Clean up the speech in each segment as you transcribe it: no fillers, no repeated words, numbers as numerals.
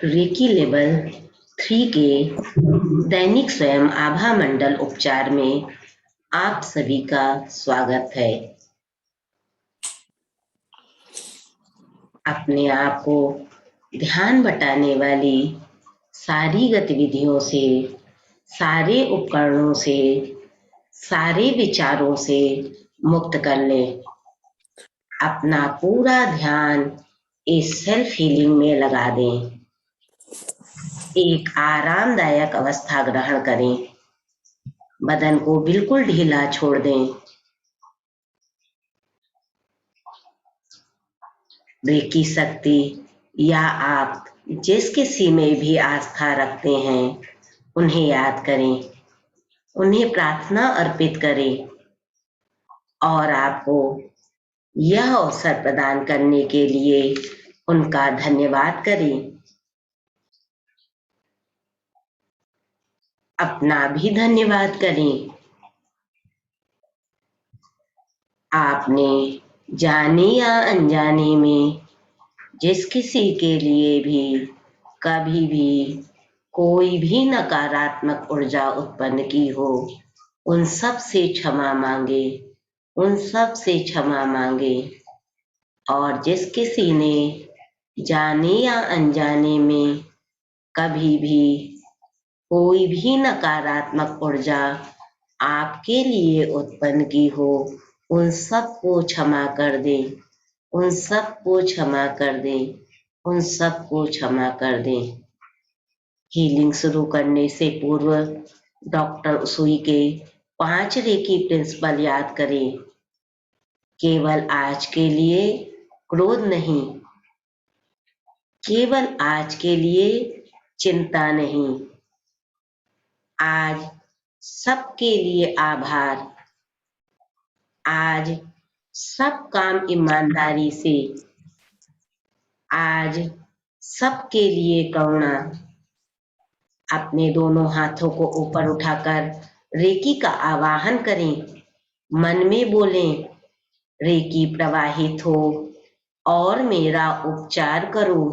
Recce level 3 के दैनिक स्वयं आभा मंडल उपचार में आप सभी का स्वागत है। अपने आप को ध्यान बटाने वाली सारी गतिविधियों से, सारे उपकरणों से, सारे विचारों से मुक्त कर लें। अपना पूरा ध्यान इस सेल्फ हीलिंग में लगा दें। एक आरामदायक अवस्था ग्रहण करें। बदन को बिल्कुल ढीला छोड़ दें। रेकी शक्ति या आप जिस किसी में भी आस्था रखते हैं उन्हें याद करें, उन्हें प्रार्थना अर्पित करें और आपको यह अवसर प्रदान करने के लिए उनका धन्यवाद करें। अपना भी धन्यवाद करें। आपने जाने या अनजाने में जिस किसी के लिए भी कभी भी कोई भी नकारात्मक ऊर्जा उत्पन्न की हो, उन सब से क्षमा मांगे, उन सब से क्षमा मांगे। और जिस किसी ने जाने या अनजाने में कभी भी कोई भी नकारात्मक ऊर्जा आपके लिए उत्पन्न की हो, उन सबको क्षमा कर दें, उन सबको क्षमा कर दें, उन सबको क्षमा कर दें। हीलिंग शुरू करने से पूर्व डॉक्टर उसुई के 5 रेकी प्रिंसिपल याद करें। केवल आज के लिए क्रोध नहीं, केवल आज के लिए चिंता नहीं, आज सबके लिए आभार, आज सब काम ईमानदारी से, आज सबके लिए करुणा। अपने दोनों हाथों को ऊपर उठाकर रेकी का आवाहन करें। मन में बोलें, रेकी प्रवाहित हो और मेरा उपचार करो।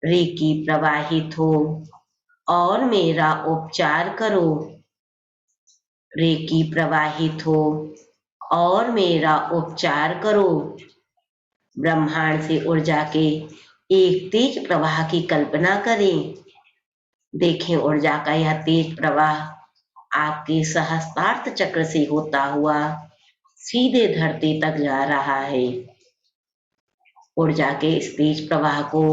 रेकी प्रवाहित हो और मेरा उपचार करो। रेकी प्रवाहित हो और मेरा उपचार करो। ब्रह्मांड से ऊर्जा के एक तेज प्रवाह की कल्पना करें। देखें ऊर्जा का यह तेज प्रवाह आपके सहस्त्रार्थ चक्र से होता हुआ सीधे धरती तक जा रहा है। ऊर्जा के इस तेज प्रवाह को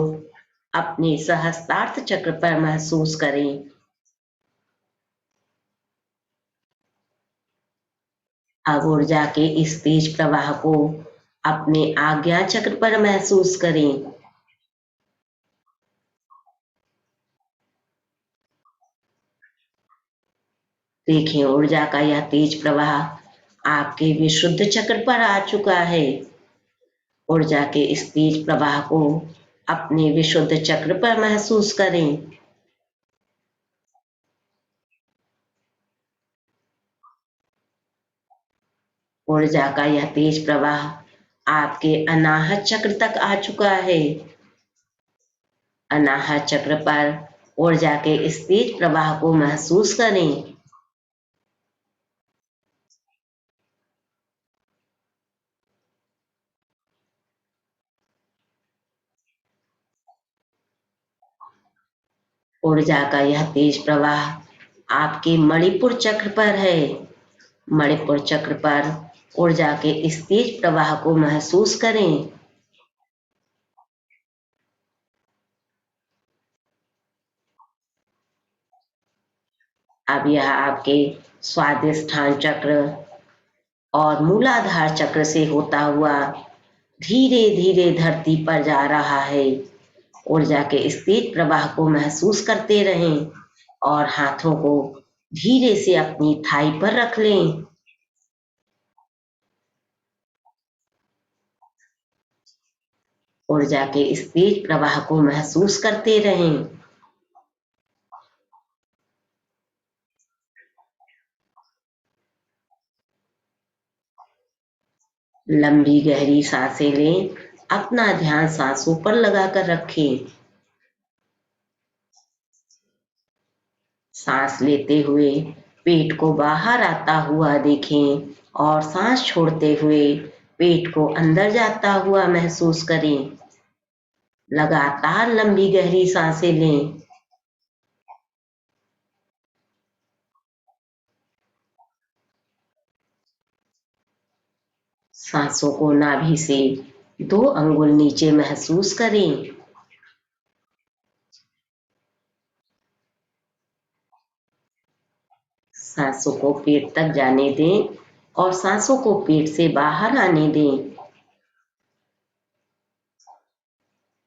अपने सहस्त्रार्थ चक्र पर महसूस करें। अब ऊर्जा के इस तेज प्रवाह को अपने आज्ञा चक्र पर महसूस करें। देखें ऊर्जा का यह तेज प्रवाह आपके विशुद्ध चक्र पर आ चुका है। ऊर्जा के इस तेज प्रवाह को अपने विशुद्ध चक्र पर महसूस करें। ऊर्जा का यह तेज प्रवाह आपके अनाहत चक्र तक आ चुका है। अनाहत चक्र पर ऊर्जा के इस तेज प्रवाह को महसूस करें। ऊर्जा का यह तेज प्रवाह आपके मणिपुर चक्र पर है। मणिपुर चक्र पर ऊर्जा के इस तेज प्रवाह को महसूस करें। अब यह आपके स्वादिष्ठान चक्र और मूलाधार चक्र से होता हुआ धीरे धीरे धरती पर जा रहा है। ऊर्जा के इस तेज प्रवाह को महसूस करते रहें और हाथों को धीरे से अपनी थाई पर रख लें। ऊर्जा के इस तेज प्रवाह को महसूस करते रहें। लंबी गहरी सांसें लें। अपना ध्यान सांसों पर लगाकर रखें। सांस लेते हुए पेट को बाहर आता हुआ देखें और सांस छोड़ते हुए पेट को अंदर जाता हुआ महसूस करें। लगातार लंबी गहरी सांसें लें। सांसों को नाभि से 2 अंगुल नीचे महसूस करें। सांसों को पेट तक जाने दें और सांसों को पेट से बाहर आने दें।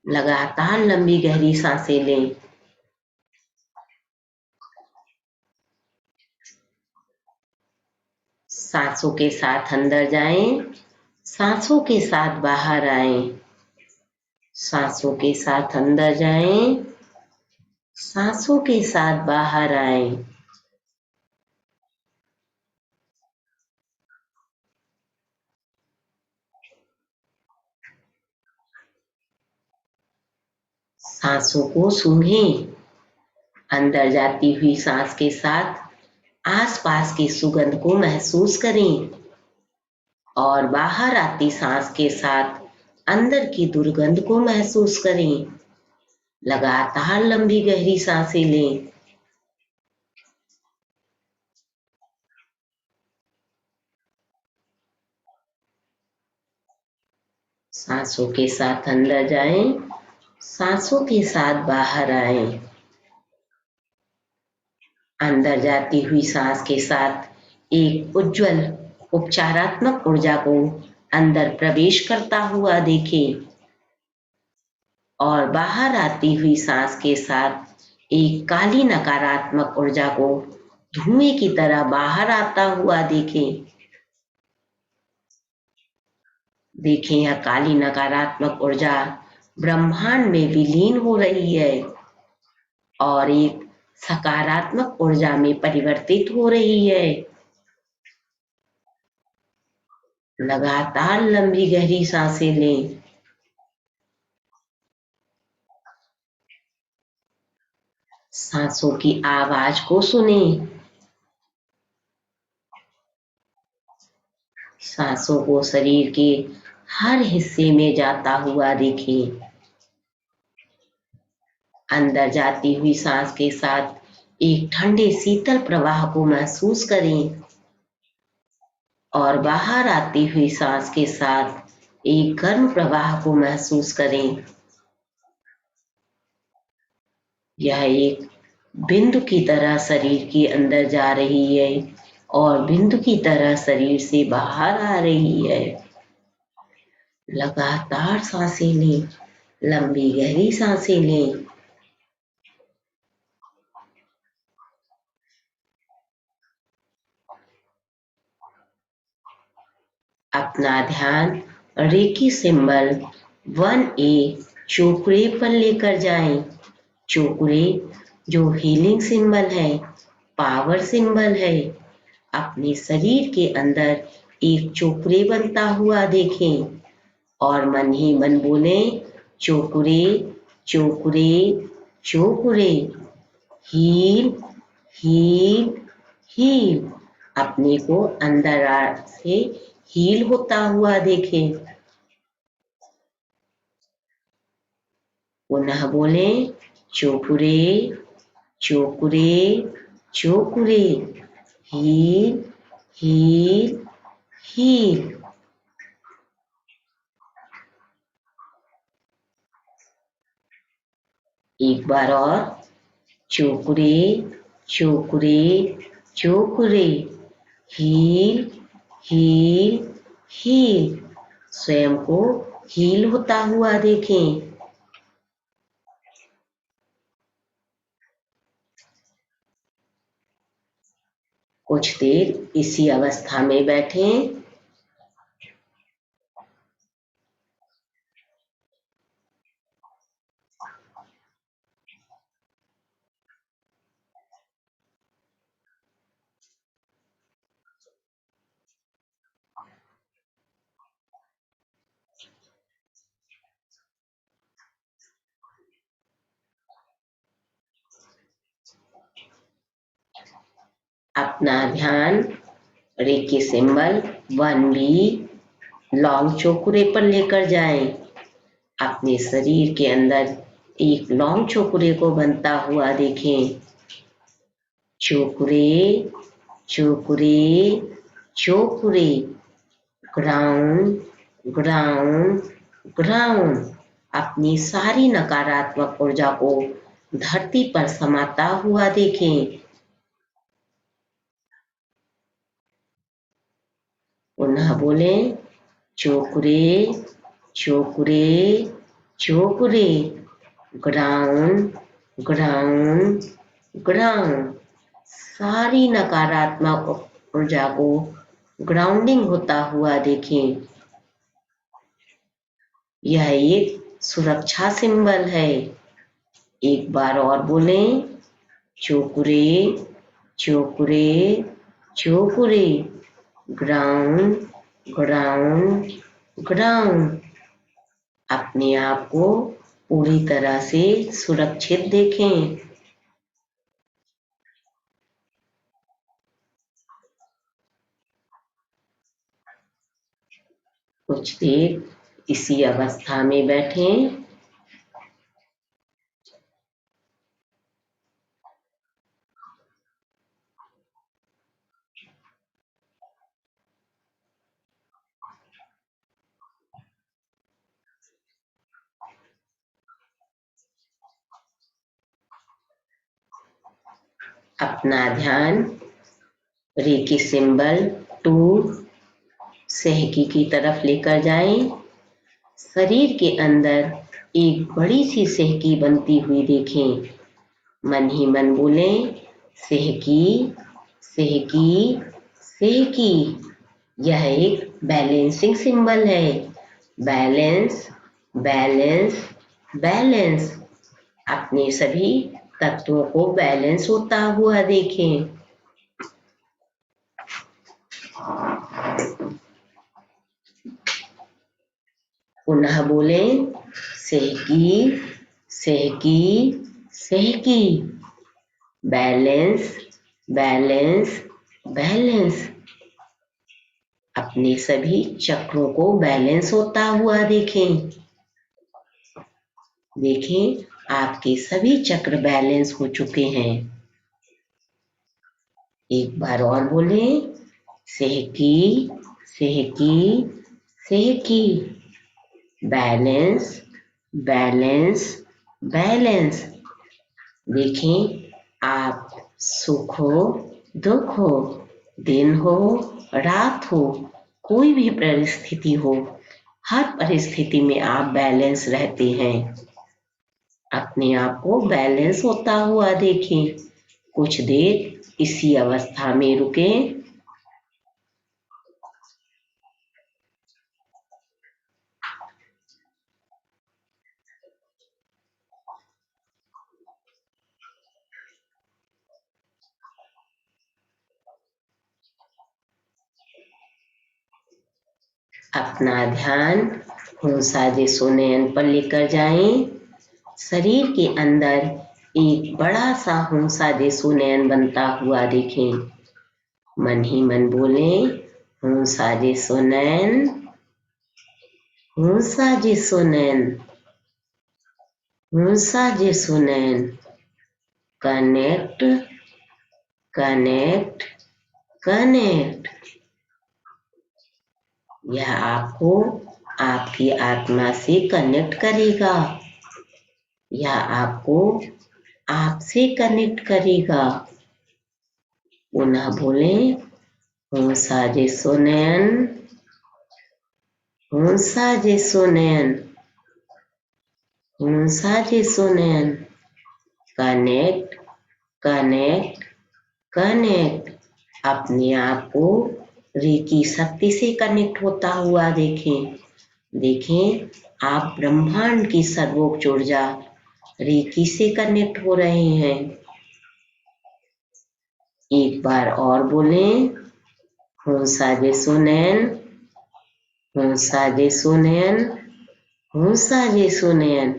लगातार लंबी गहरी सांसें लें। सांसों के साथ अंदर जाएं, सांसों के साथ बाहर आएं। सांसों के साथ अंदर जाएं, सांसों के साथ बाहर आएं। सांसों को सूंघें। अंदर जाती हुई सांस के साथ आसपास की सुगंध को महसूस करें और बाहर आती सांस के साथ अंदर की दुर्गंध को महसूस करें। लगातार लंबी गहरी सांसें लें। सांसों के साथ अंदर जाएं, सांसों के साथ बाहर आएं। अंदर जाती हुई सांस के साथ एक उज्जवल उपचारात्मक ऊर्जा को अंदर प्रवेश करता हुआ देखें और बाहर आती हुई सांस के साथ एक काली नकारात्मक ऊर्जा को धुएं की तरह बाहर आता हुआ देखें। देखें यह काली नकारात्मक ऊर्जा ब्रह्मांड में विलीन हो रही है और एक सकारात्मक ऊर्जा में परिवर्तित हो रही है। लगातार लंबी गहरी सांसें लें। सांसों की आवाज को सुनें। सांसों को शरीर के हर हिस्से में जाता हुआ देखें। अंदर जाती हुई सांस के साथ एक ठंडे शीतल प्रवाह को महसूस करें और बाहर आती हुई सांस के साथ एक गर्म प्रवाह को महसूस करें। यह एक बिंदु की तरह शरीर के अंदर जा रही है और बिंदु की तरह शरीर से बाहर आ रही है। लगातार सांसें लें, लंबी गहरी सांसें लें। अपना ध्यान रेकी सिंबल 1A चोकरे पर लेकर जाएं। चोकरे जो हीलिंग सिंबल है, पावर सिंबल है। अपने शरीर के अंदर एक चोकरे बनता हुआ देखें और मन ही मन बोलें, चोकरे चोकरे चोकरे, हील हील हील। अपने को अंदर से हील होता हुआ देखें। पुनः बोलें, चोकुरे चोकुरे चोकुरे, हील हील हील। एक बार और, चोकुरे चोकुरे चोकुरे, हील हील हील। स्वयं को हील होता हुआ देखें। कुछ देर इसी अवस्था में बैठें। अपना ध्यान रेकी सिंबल 1B लॉन्ग चोकुरे पर लेकर जाएं। अपने शरीर के अंदर एक लॉन्ग चोकुरे को बनता हुआ देखें। चोकुरे चोकुरे चोकुरे, ग्राउंड ग्राउंड ग्राउंड। अपनी सारी नकारात्मक ऊर्जा को धरती पर समाता हुआ देखें। पुनः बोलें, चोकुरे चोकुरे चोकुरे, ग्राउंड ग्राउंड ग्राउंड। सारी नकारात्मक ऊर्जा को ग्राउंडिंग होता हुआ देखें। यह एक सुरक्षा सिंबल है। एक बार और बोलें, चोकुरे चोकुरे चोकुरे, ग्राउंड ग्राउंड ग्राउंड। अपने आप को पूरी तरह से सुरक्षित देखें। कुछ देर इसी अवस्था में बैठें। अपना ध्यान रेकी सिंबल 2 सहकी की तरफ लेकर जाएं। शरीर के अंदर एक बड़ी सी सहकी बनती हुई देखें। मन ही मन बोलें, सहकी सहकी सहकी। यह एक बैलेंसिंग सिंबल है। Balance balance balance. अपने सभी तत्वों को बैलेंस होता हुआ देखें। पुनः बोलें, सहकी सहकी सहकी, बैलेंस बैलेंस बैलेंस। अपने सभी चक्रों को बैलेंस होता हुआ देखें। देखें, आपके सभी चक्र बैलेंस हो चुके हैं। एक बार और बोलें, सहकी सहकी सहकी, बैलेंस बैलेंस बैलेंस। देखें, आप सुख हो दुख हो, दिन हो रात हो, कोई भी परिस्थिति हो, हर परिस्थिति में आप बैलेंस रहते हैं। अपने आप को बैलेंस होता हुआ देखें। कुछ देर इसी अवस्था में रुकें। अपना ध्यान हुंसाजे सुनयन पर लेकर जाएं। शरीर के अंदर एक बड़ा सा हुंसाजे सुनयन बनता हुआ देखें। मन ही मन बोलें, हुंसाजे सुनयन हुंसाजे सुनयन हुंसाजे सुनयन। Connect connect connect. यह आपको आपकी आत्मा से कनेक्ट करेगा। यह आपको आपसे कनेक्ट करेगा। पुनः बोलें, हुंसाजे सुनयन हुंसाजे सुनयन हुंसाजे सुनयन। Connect connect connect. अपने आप को रेकी शक्ति से कनेक्ट होता हुआ देखें। देखें, आप ब्रह्मांड की सर्वोच्च ऊर्जा रेकी से कनेक्ट हो रहे हैं। एक बार और बोलें, हुंसाजे सुनयन हुंसाजे सुनयन हुंसाजे सुनयन।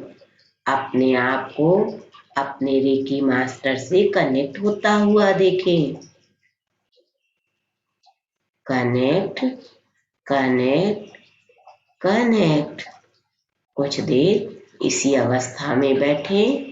अपने आप को अपने रेकी मास्टर से कनेक्ट होता हुआ देखें। Connect connect connect. कुछ देर इसी अवस्था में बैठे।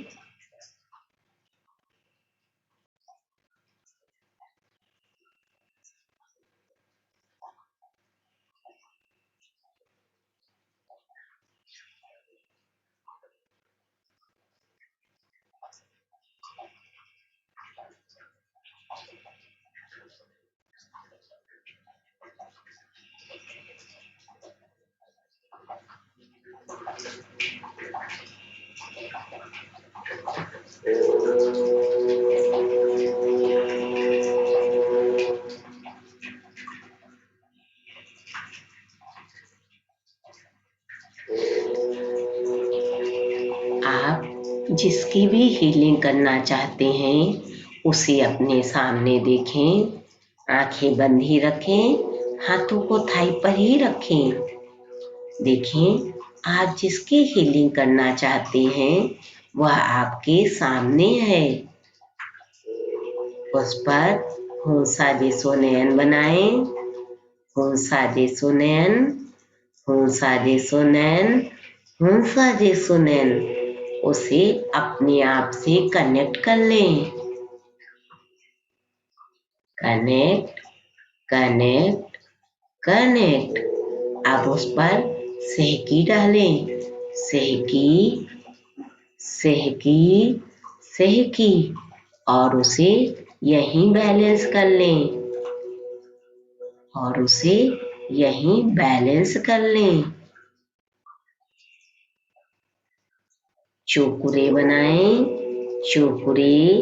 आप जिसकी भी हीलिंग करना चाहते हैं उसे अपने सामने देखें, आंखें बंद ही रखें, हाथों को थाई पर ही रखें। देखें, आप जिसकी हीलिंग करना चाहते हैं वह आपके सामने है। उस पर हंसा जैसो नयन बनाएं, हंसा जैसो नयन, हंसा जैसो नयन, हंसा जैसो नयन। उसे अपने आप से कनेक्ट कर लें। Connect connect connect. अब उस पर सहकी डालें, सहकी सहकी सहकी, और उसे यहीं बैलेंस कर लें, और उसे यहीं बैलेंस कर लें। चोकुरे बनाएं, चोकुरे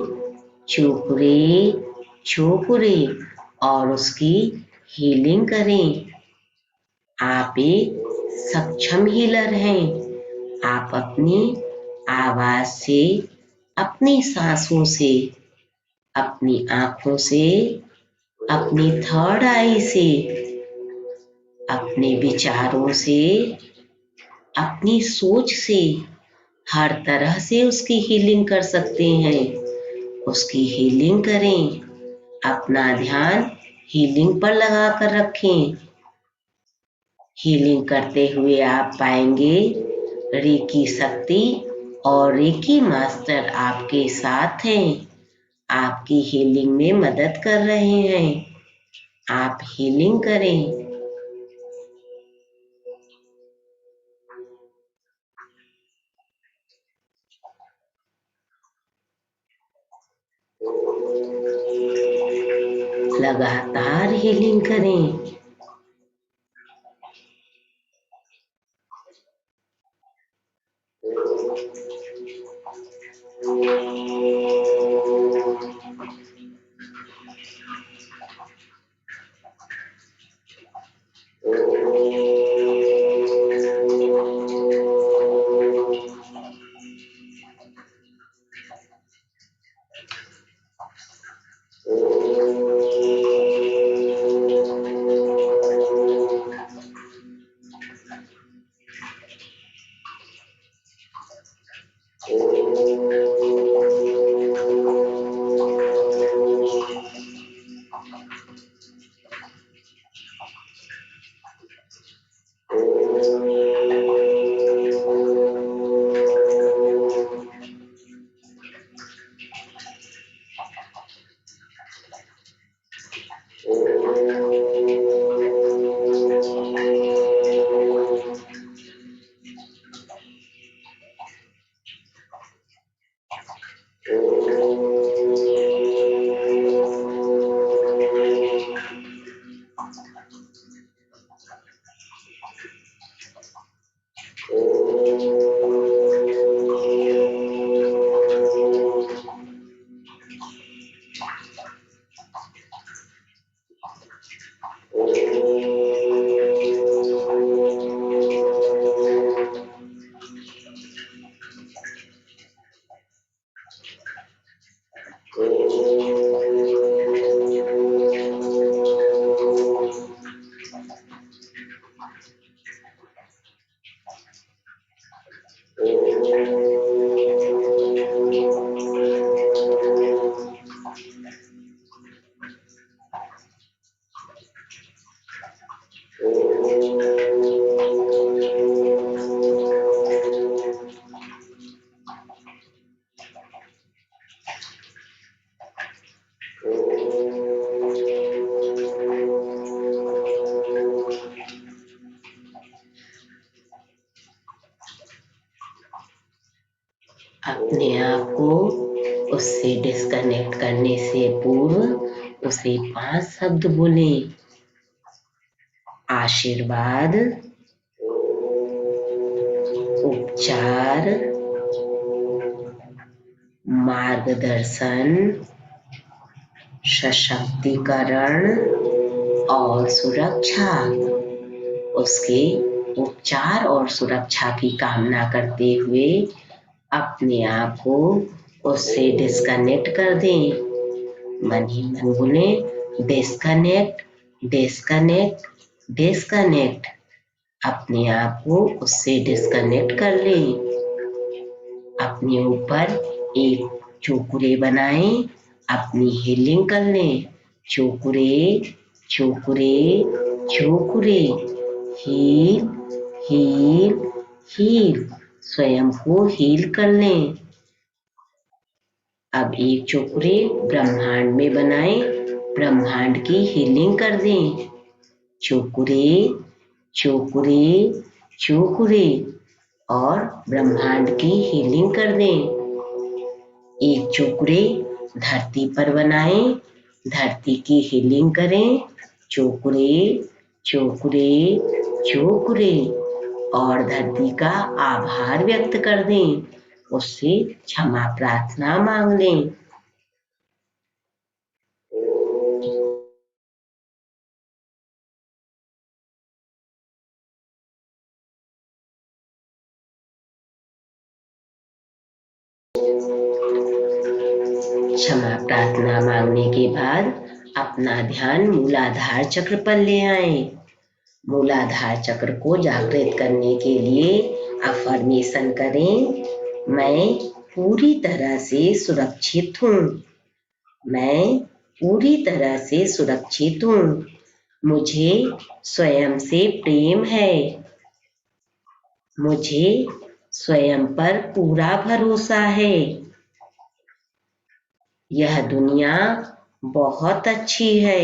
चोकुरे चोकुरे, और उसकी हीलिंग करें। आप एक सक्षम हीलर हैं। आप अपनी आवाज से, अपनी सांसों से, अपनी आंखों से, अपनी थर्ड आई से, अपने विचारों से, अपनी सोच से हर तरह से उसकी हीलिंग कर सकते हैं। उसकी हीलिंग करें। अपना ध्यान हीलिंग पर लगा कर रखें। हीलिंग करते हुए आप पाएंगे रेकी शक्ति और रेकी मास्टर आपके साथ हैं, आपकी हीलिंग में मदद कर रहे हैं। आप हीलिंग करें। लगातार हीलिंग करें। अपने आप को उससे डिस्कनेक्ट करने से पूर्व उसे 5 शब्द बोलें। आशीर्वाद, उपचार, मार्गदर्शन, सशक्तिकरण और सुरक्षा। उसके उपचार और सुरक्षा की कामना करते हुए अपने आप को उससे डिस्कनेक्ट कर दें। मन ही मन बोले डिस्कनेक्ट, डिस्कनेक्ट, डिस्कनेक्ट। अपने आप को उससे डिस्कनेक्ट कर लें। अपने ऊपर एक चोकुरे बनाएं, अपनी हीलिंग कर लें। चोकुरे, चोकुरे, चोकुरे। Heal, heal, heal. स्वयं को हील कर लें। अब एक चोकुरे ब्रह्मांड में बनाएं, ब्रह्मांड की हीलिंग कर दें। चोकुरे, चोकुरे, चोकुरे और ब्रह्मांड की हीलिंग कर दें। एक चोकुरे धरती पर बनाएं, धरती की हीलिंग करें। चोकुरे, चोकुरे, चोकुरे और धरती का आभार व्यक्त कर दें। उससे क्षमा प्रार्थना मांग लें। क्षमा प्रार्थना मांगने के बाद अपना ध्यान मूलाधार चक्र पर ले आएं। मूलाधार चक्र को जागृत करने के लिए अफर्मेशन करें। मैं पूरी तरह से सुरक्षित हूँ। मैं पूरी तरह से सुरक्षित हूँ। मुझे स्वयं से प्रेम है। मुझे स्वयं पर पूरा भरोसा है। यह दुनिया बहुत अच्छी है।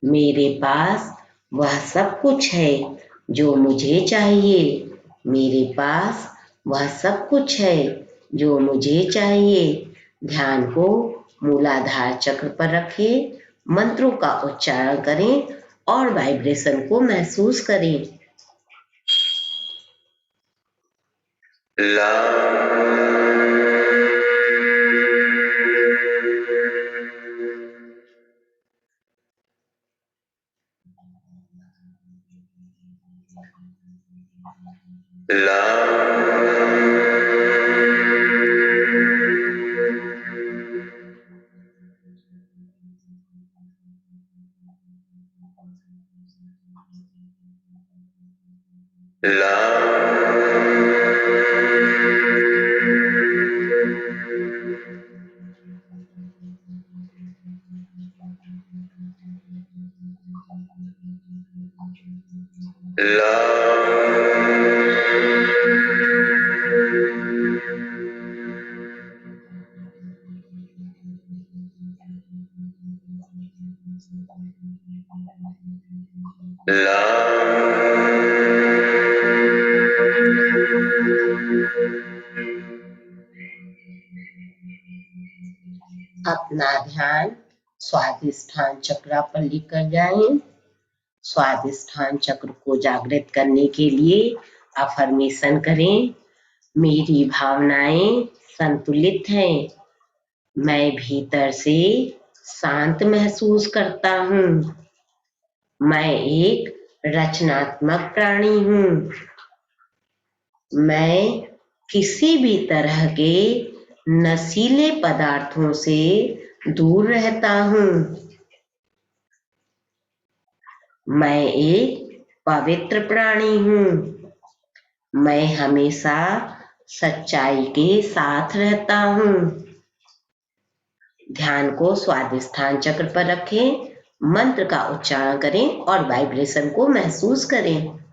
मेरे पास वह सब कुछ है जो मुझे चाहिए। मेरे पास वह सब कुछ है जो मुझे चाहिए। ध्यान को मूलाधार चक्र पर रखें, मंत्रों का उच्चारण करें और वाइब्रेशन को महसूस करें। अपना ध्यान स्वादिष्ठान चक्र पर लेकर जाएं। स्वादिष्ठान चक्र को जागृत करने के लिए अफर्मेशन करें। मेरी भावनाएं संतुलित हैं। मैं भीतर से शांत महसूस करता हूँ। मैं एक रचनात्मक प्राणी हूँ। मैं किसी भी तरह के नशीले पदार्थों से दूर रहता हूँ। मैं एक पवित्र प्राणी हूँ। मैं हमेशा सच्चाई के साथ रहता हूँ। ध्यान को स्वादिष्ठान चक्र पर रखें, मंत्र का उच्चारण करें और वाइब्रेशन को महसूस करें।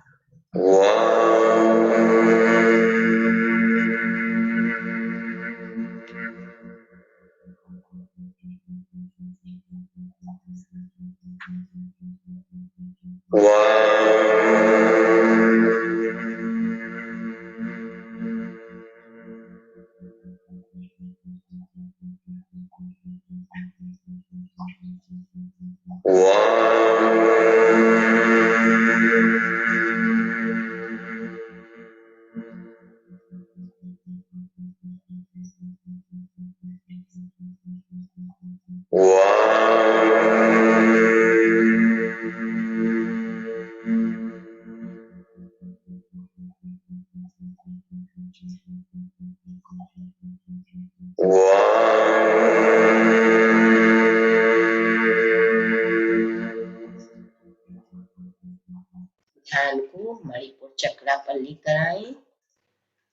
ध्यान को मणिपुर चक्रा पर लेकर आए।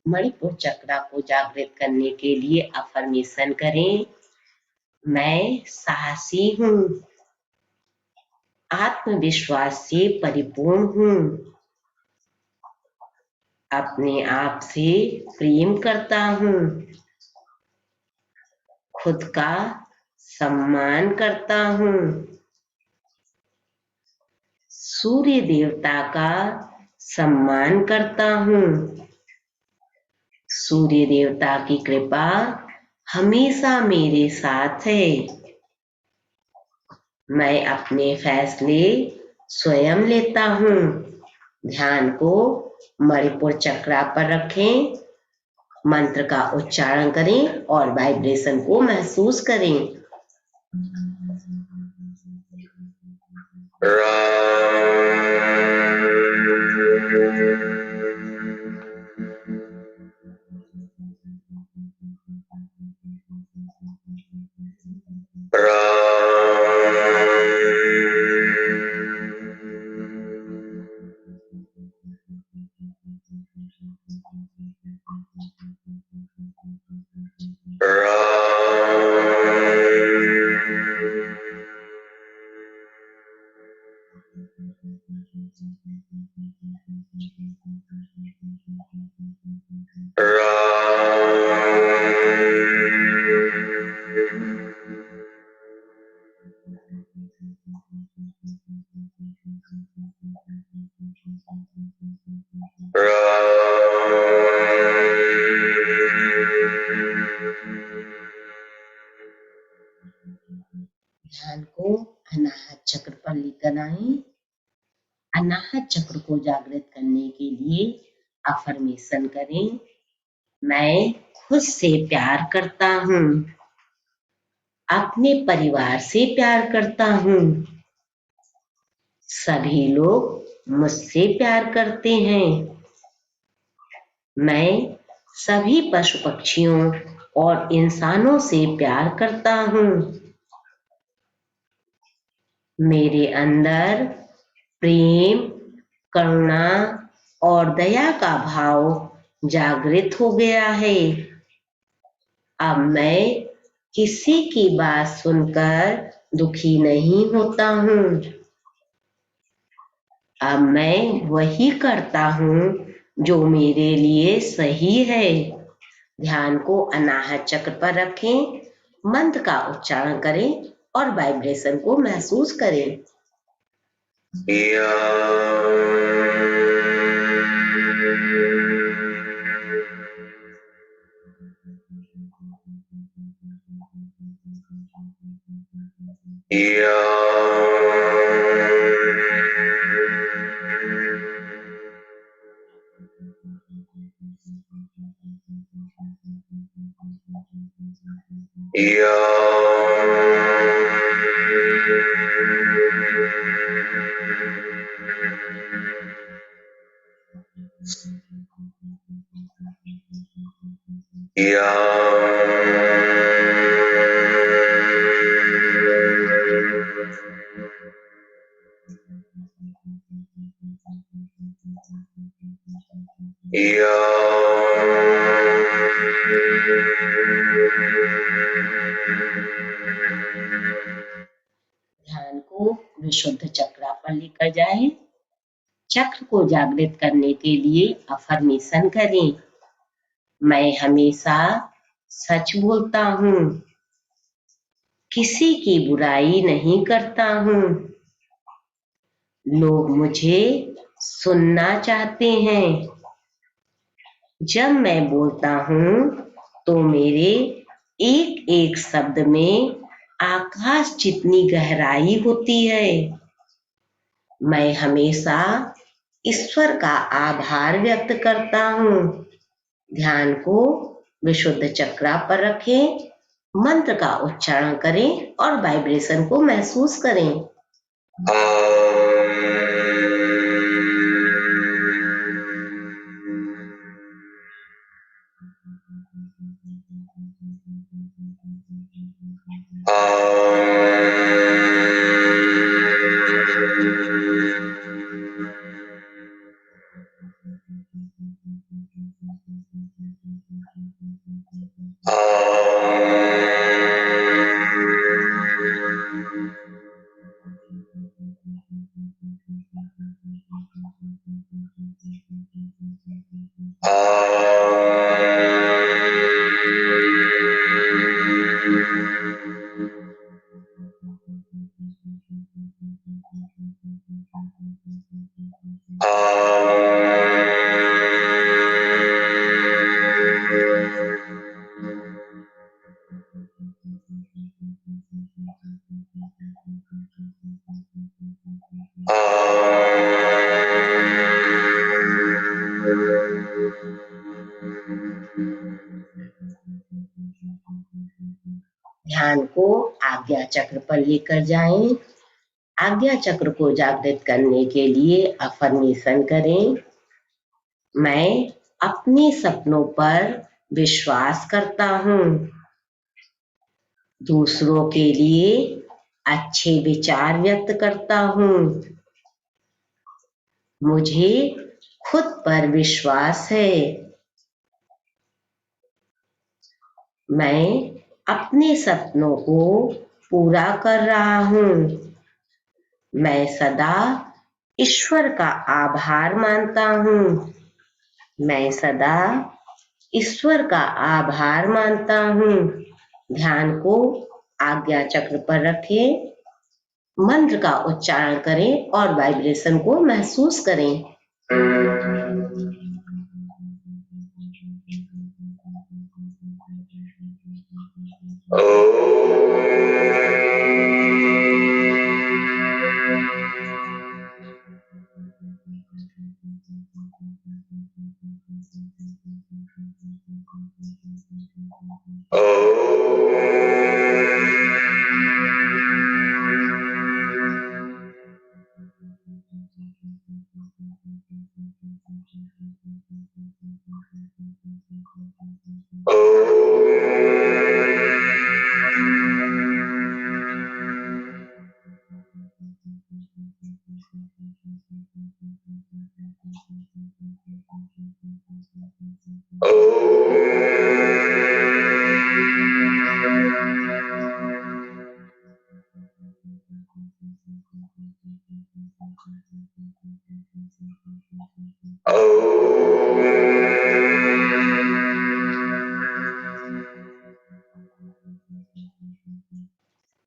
मणिपुर चक्रा को जागृत करने के लिए अफर्मेशन करें। मैं साहसी हूँ, आत्मविश्वास से परिपूर्ण हूँ, अपने आप से प्रेम करता हूँ, खुद का सम्मान करता हूँ, सूर्य देवता का सम्मान करता हूँ, सूर्य देवता की कृपा हमेशा मेरे साथ है। मैं अपने फैसले स्वयं लेता हूँ। ध्यान को मणिपुर चक्रा पर रखें, मंत्र का उच्चारण करें और वाइब्रेशन को महसूस करें। ध्यान को अनाहत चक्र पर लेकर आए। अनाहत चक्र को जागृत करने के लिए अफर्मेशन करें। मैं खुद से प्यार करता हूँ, अपने परिवार से प्यार करता हूँ, सभी लोग मुझसे प्यार करते हैं। मैं सभी पशु पक्षियों और इंसानों से प्यार करता हूँ। मेरे अंदर प्रेम, करुणा और दया का भाव जागृत हो गया है। अब मैं किसी की बात सुनकर दुखी नहीं होता हूँ। अब मैं वही करता हूँ जो मेरे लिए सही है। ध्यान को अनाहत चक्र पर रखें, मंत्र का उच्चारण करें और वाइब्रेशन को महसूस करें। ध्यान को विशुद्ध चक्रा पर लेकर जाएं। चक्र को जागृत करने के लिए अफर्मेशन करें। मैं हमेशा सच बोलता हूँ, किसी की बुराई नहीं करता हूँ, लोग मुझे सुनना चाहते हैं। जब मैं बोलता हूँ तो मेरे एक एक शब्द में आकाश जितनी गहराई होती है। मैं हमेशा ईश्वर का आभार व्यक्त करता हूँ। ध्यान को विशुद्ध चक्रा पर रखें, मंत्र का उच्चारण करें और वाइब्रेशन को महसूस करें। ध्यान को आज्ञा चक्र पर लेकर जाएं। आज्ञा चक्र को जागृत करने के लिए अफर्मेशन करें। मैं अपने सपनों पर विश्वास करता हूँ। दूसरों के लिए अच्छे विचार व्यक्त करता हूँ। मुझे खुद पर विश्वास है। मैं अपने सपनों को पूरा कर रहा हूँ। मैं सदा ईश्वर का आभार मानता हूँ। मैं सदा ईश्वर का आभार मानता हूँ। ध्यान को आज्ञा चक्र पर रखें, मंत्र का उच्चारण करें और वाइब्रेशन को महसूस करें।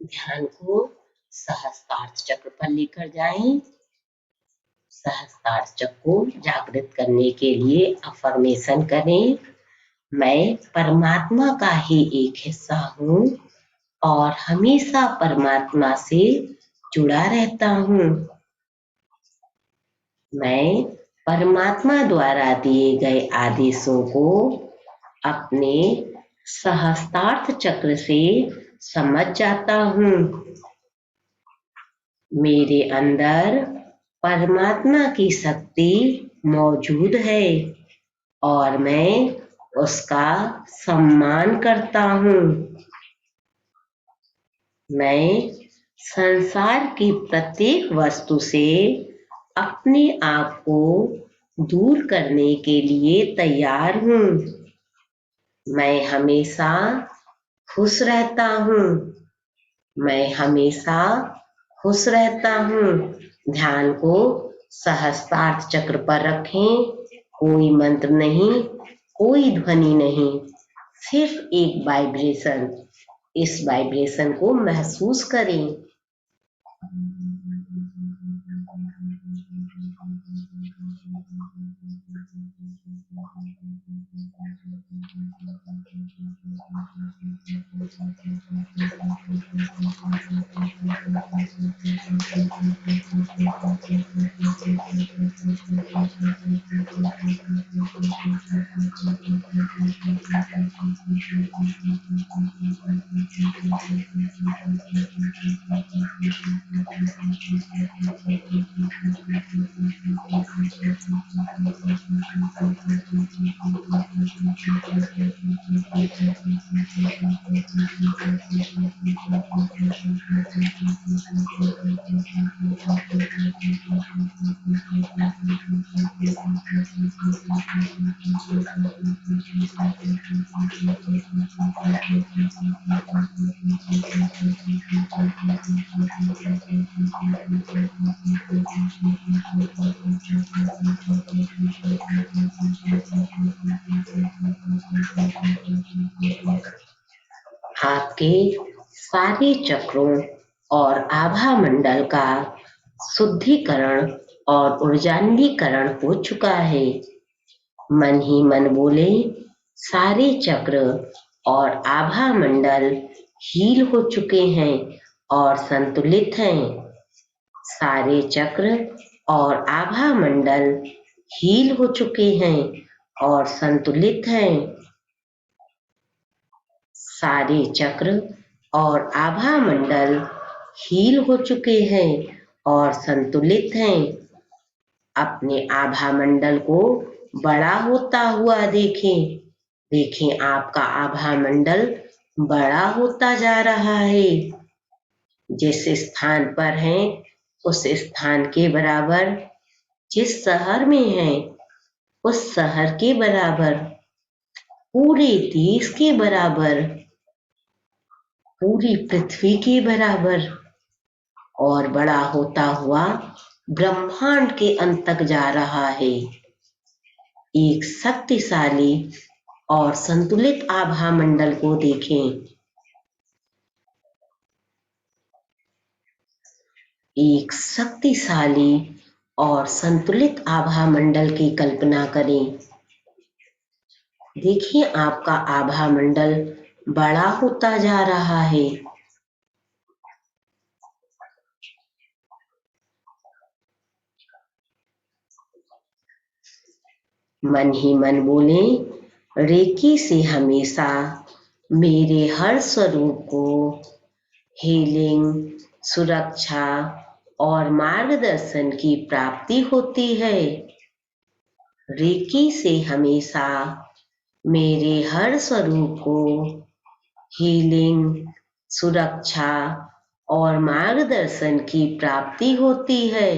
ध्यान को सहस्त्रार्थ चक्र पर लेकर जाएं। सहस्त्रार्थ चक्र को जागृत करने के लिए अफर्मेशन करें। मैं परमात्मा का ही एक हिस्सा हूँ और हमेशा परमात्मा से जुड़ा रहता हूँ। मैं परमात्मा द्वारा दिए गए आदेशों को अपने सहस्त्रार्थ चक्र से समझ जाता हूँ। मेरे अंदर परमात्मा की शक्ति मौजूद है और मैं उसका सम्मान करता हूँ। मैं संसार की प्रत्येक वस्तु से अपने आप को दूर करने के लिए तैयार हूँ। मैं हमेशा खुश रहता हूँ। मैं हमेशा खुश रहता हूँ। ध्यान को सहस्त्रार्थ चक्र पर रखें। कोई मंत्र नहीं, कोई ध्वनि नहीं, सिर्फ एक वाइब्रेशन। इस वाइब्रेशन को महसूस करें। आपके सारे चक्रों और आभा मंडल का शुद्धिकरण और ऊर्जान्वीकरण हो चुका है। मन ही मन बोले, सारे चक्र और आभा मंडल हील हो चुके हैं और संतुलित हैं। सारे चक्र और आभा मंडल हील हो चुके हैं और संतुलित हैं। सारे चक्र और आभा मंडल हील हो चुके हैं और संतुलित हैं। अपने आभा मंडल को बड़ा होता हुआ देखें। देखें आपका आभा मंडल बड़ा होता जा रहा है। जिस स्थान पर हैं उस स्थान के बराबर, जिस शहर में हैं उस शहर के बराबर, पूरे देश के बराबर, पूरी पृथ्वी के बराबर और बड़ा होता हुआ ब्रह्मांड के अंत तक जा रहा है। एक शक्तिशाली और संतुलित आभा मंडल को देखें। एक शक्तिशाली और संतुलित आभा मंडल की कल्पना करें। देखिए आपका आभा मंडल बड़ा होता जा रहा है। मन ही मन बोले, रेकी से हमेशा मेरे हर स्वरूप को हीलिंग, सुरक्षा और मार्गदर्शन की प्राप्ति होती है। रेकी से हमेशा मेरे हर स्वरूप को हीलिंग, सुरक्षा और मार्गदर्शन की प्राप्ति होती है।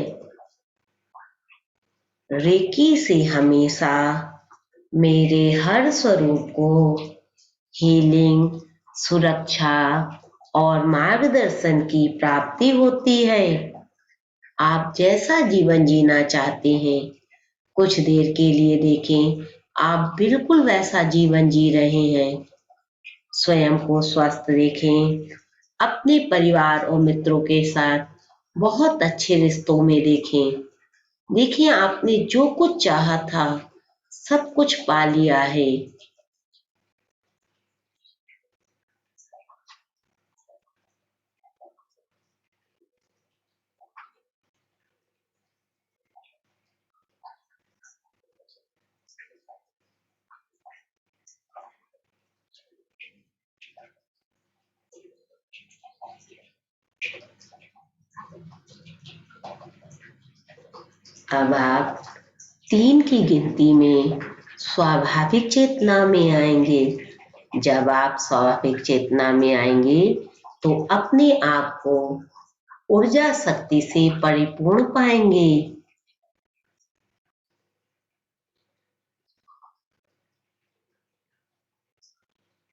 रेकी से हमेशा मेरे हर स्वरूप को हीलिंग, सुरक्षा और मार्गदर्शन की प्राप्ति होती है। आप जैसा जीवन जीना चाहते हैं, कुछ देर के लिए देखें, आप बिल्कुल वैसा जीवन जी रहे हैं। स्वयं को स्वस्थ देखें, अपने परिवार और मित्रों के साथ बहुत अच्छे रिश्तों में देखें। देखिए आपने जो कुछ चाहा था सब कुछ पा लिया है। अब आप 3 की गिनती में स्वाभाविक चेतना में आएंगे। जब आप स्वाभाविक चेतना में आएंगे तो अपने आप को ऊर्जा शक्ति से परिपूर्ण पाएंगे।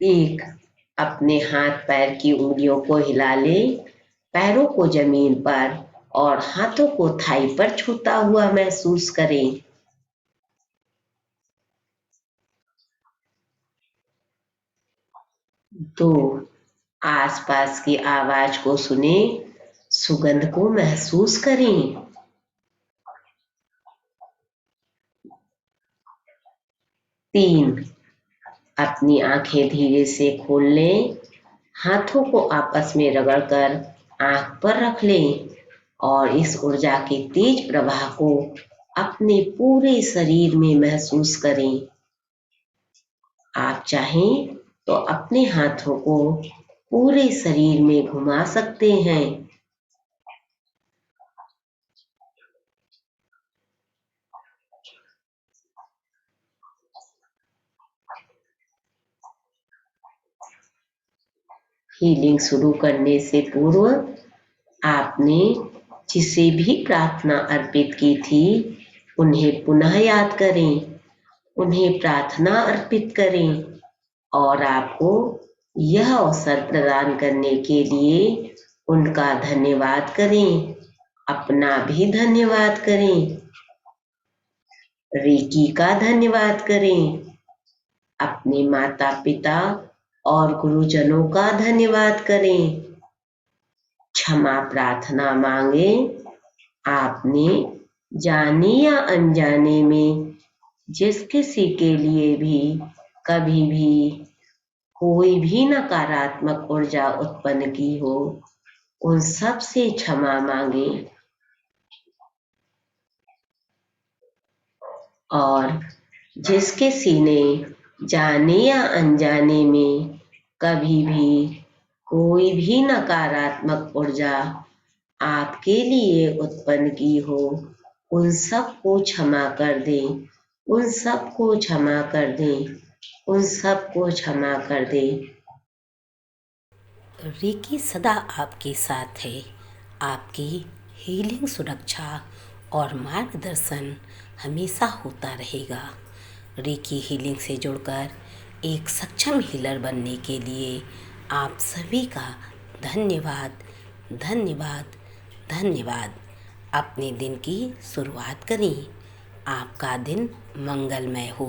1, अपने हाथ पैर की उंगलियों को हिला ले, पैरों को जमीन पर और हाथों को थाई पर छूता हुआ महसूस करें। 2, आसपास की आवाज को सुने, सुगंध को महसूस करें। 3, अपनी आंखें धीरे से खोल लें, हाथों को आपस में रगड़कर आंख पर रख लें और इस ऊर्जा के तेज प्रवाह को अपने पूरे शरीर में महसूस करें। आप चाहें तो अपने हाथों को पूरे शरीर में घुमा सकते हैं। हीलिंग शुरू करने से पूर्व आपने जिसे भी प्रार्थना अर्पित की थी, उन्हें पुनः याद करें, उन्हें प्रार्थना अर्पित करें और आपको यह अवसर प्रदान करने के लिए उनका धन्यवाद करें, अपना भी धन्यवाद करें, रेकी का धन्यवाद करें, अपने माता पिता और गुरुजनों का धन्यवाद करें, क्षमा प्रार्थना मांगे। आपने जाने या अनजाने में जिस किसी के लिए भी कभी भी कोई भी नकारात्मक ऊर्जा उत्पन्न की हो, उन सब से क्षमा मांगे और जिस किसी ने जाने या अनजाने में कभी भी कोई भी नकारात्मक ऊर्जा आपके लिए उत्पन्न की हो, उन सबको क्षमा कर दें, उन सबको क्षमा कर दें, उन सबको क्षमा कर दें। रेकी सदा आपके साथ है। आपकी हीलिंग, सुरक्षा और मार्गदर्शन हमेशा होता रहेगा। रेकी हीलिंग से जुड़कर एक सक्षम हीलर बनने के लिए आप सभी का धन्यवाद, धन्यवाद, धन्यवाद। अपने दिन की शुरुआत करें। आपका दिन मंगलमय हो।